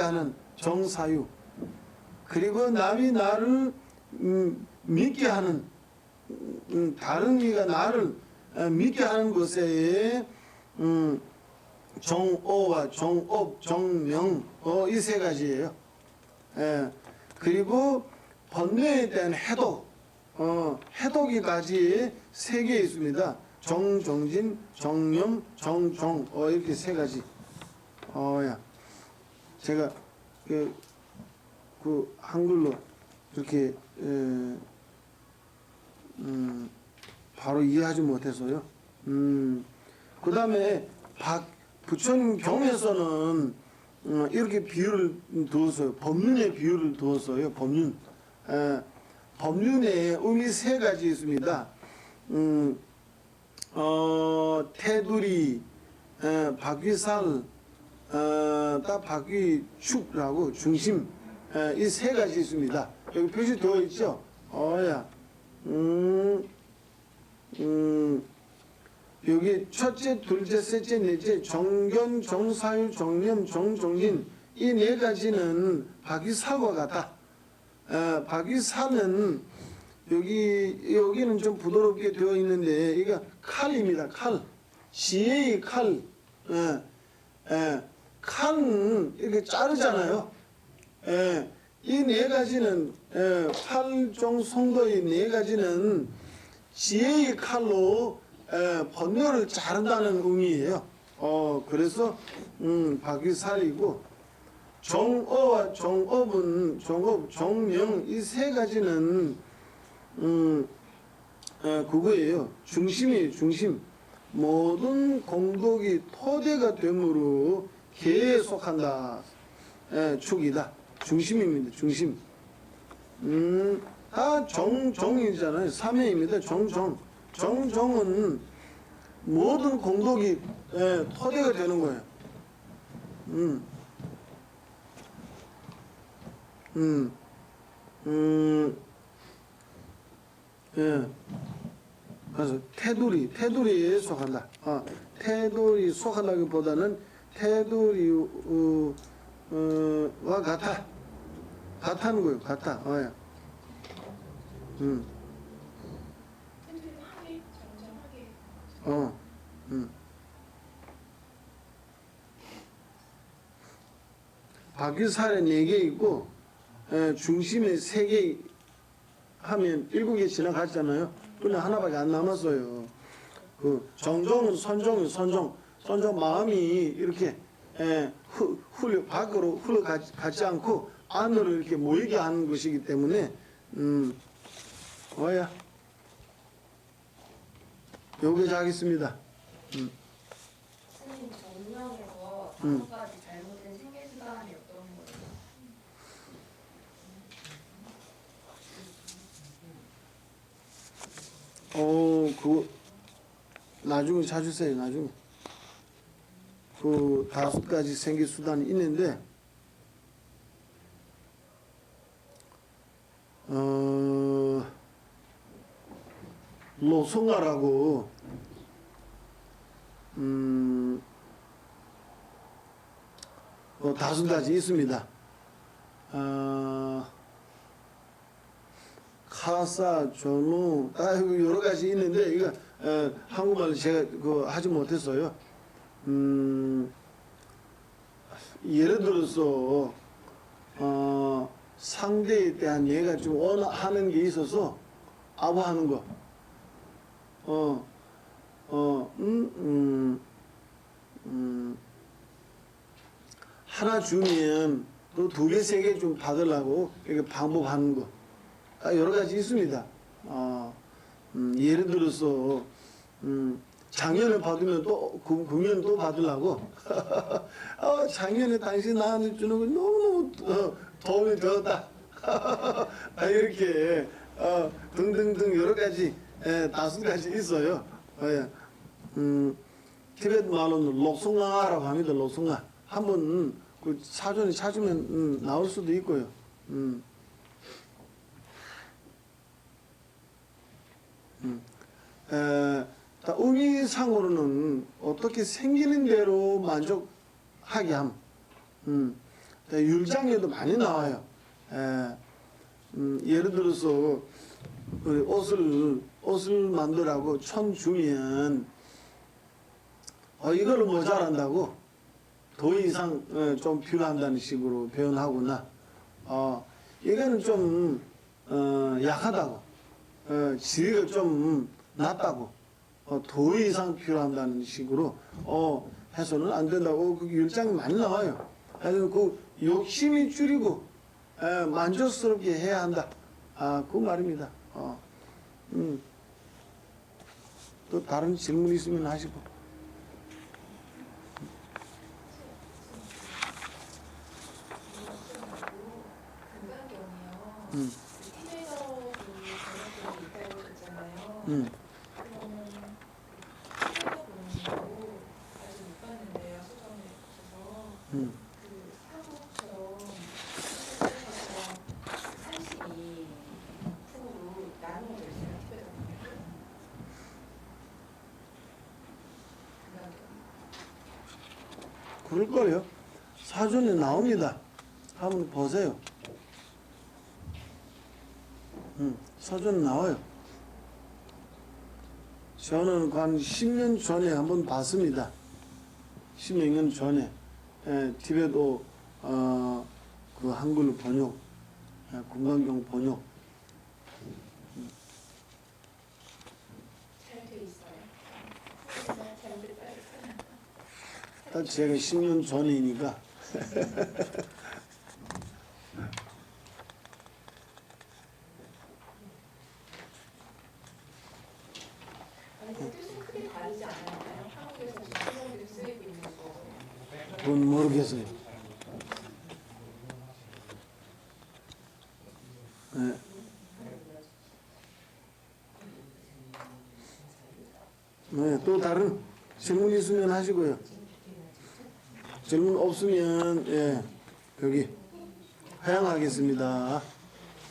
하는 정사유 그리고 남이 나를 믿게 하는 다른 이가 나를 믿게 하는 것에 정오와 정업, 정명 이 세 가지예요. 그리고 번뇌에 대한 해독이 가지 세 개 있습니다. 정진, 정념, 정종 이렇게 세 가지. 제가 그 한글로 이렇게 바로 이해하지 못해서요. 그 다음에 부처님 경에서는 이렇게 비유를 두었어요. 법륜의 비유를 두었어요. 법륜에 의미 세 가지 있습니다. 테두리, 박위살, 박위축라고 중심 이 세 가지 있습니다. 여기 표시되어 있죠. 여기 첫째, 둘째, 셋째, 넷째 정견, 정사유, 정념, 정종진 이 네 가지는 박위살과 같다. 박위살은 여기는 좀 부드럽게 되어 있는데 이거 칼입니다. 칼, 지혜의 칼. 칼은 이렇게 자르잖아요. 이 네 가지는 팔종성도의 네 가지는 지혜의 칼로 번뇌를 자른다는 의미예요. 그래서 박위살이고 정어와 정업은 정명 이 세 가지는 그거예요. 중심이에요. 중심. 모든 공덕이 토대가 되므로 개에 속한다. 축이다. 중심입니다. 중심. 다 정이잖아요. 삼회입니다. 정종은 모든 공덕이 토대가 되는 거예요. 그래서 테두리에 속한다. 테두리 속한다기보다는 테두리와 같다는 거예요. 같다. 예. 하게 정정하게. 바퀴살에 4개 있고 중심에 3개 하면 7개 지나갔잖아요. 그냥 하나밖에 안 남았어요. 그 정종은 선종 마음이 이렇게 밖으로 흘러가지 않고 안으로 이렇게 모이게 하는 것이기 때문에 뭐야? 여기까지 하겠습니다. 스님 정명에서 5가지 잘못된 생애 습관이 어떤 거예요? 그거 나중에 찾으세요. 나중에 그 5가지 생계 수단이 있는데 노송아라고 5가지 있습니다. 카사, 전우, 여러 가지 있는데 이거 한국말로 제가 하지 못했어요. 예를 들어서 상대에 대한 얘가 좀 원하는 게 있어서 아부하는 거. 하나 주면 또 2개, 3개 좀 받으려고 이렇게 반복하는 거. 여러 가지 있습니다. 예를 들어서 작년에 받으면 또 금년 또 받으려고 작년에 당신 나한테 주는 거 너무너무 도움이 되었다. 이렇게 등등등 여러 가지 5가지 있어요. 티베트 말로는 록송아라고 합니다. 록송아. 한번 그 사전에 찾으면 나올 수도 있고요. 의미상으로는 어떻게 생기는 대로 만족하게 함. 율장에도 많이 나와요. 예를 들어서 우리 옷을 만들라고 천 주면 이걸로 모자란다고 더 이상 좀 필요한다는 식으로 표현하거나 이거는 좀 약하다고 질이 좀 낮다고 더 이상 필요한다는 식으로 해서는 안 된다고 그 율장이 많이 나와요. 그래서 그 욕심이 줄이고 만족스럽게 해야 한다. 그 말입니다. 또 다른 질문 있으면 하시고. 금강경이요. 티베터 번역본이 있다고 했잖아요. 그러면 티베터 본역도 아직 못 봤는데요. 서점에 가서 그 한국처럼 티베터처럼 32%로 나누어져 있어요. 티베터 번역은. 금강경. 그럴 거예요. 사전에 나옵니다. 한번 보세요. 사전에 나와요. 저는 한 10년 전에 한번 봤습니다. 10몇 년 전에 티베트 그 한글 번역, 금강경 번역. 잘 돼 있어요. 잘 됐어요. 딱 제가 10년 전이니까 아니, 그 뜻은 크게 다르지 않았나요? 한국에서 지금 사람들이 쓰이고 있는 거. 그건 모르겠어요. 또 다른 질문 있으면 하시고요. 질문 없으면 여기 회양하겠습니다.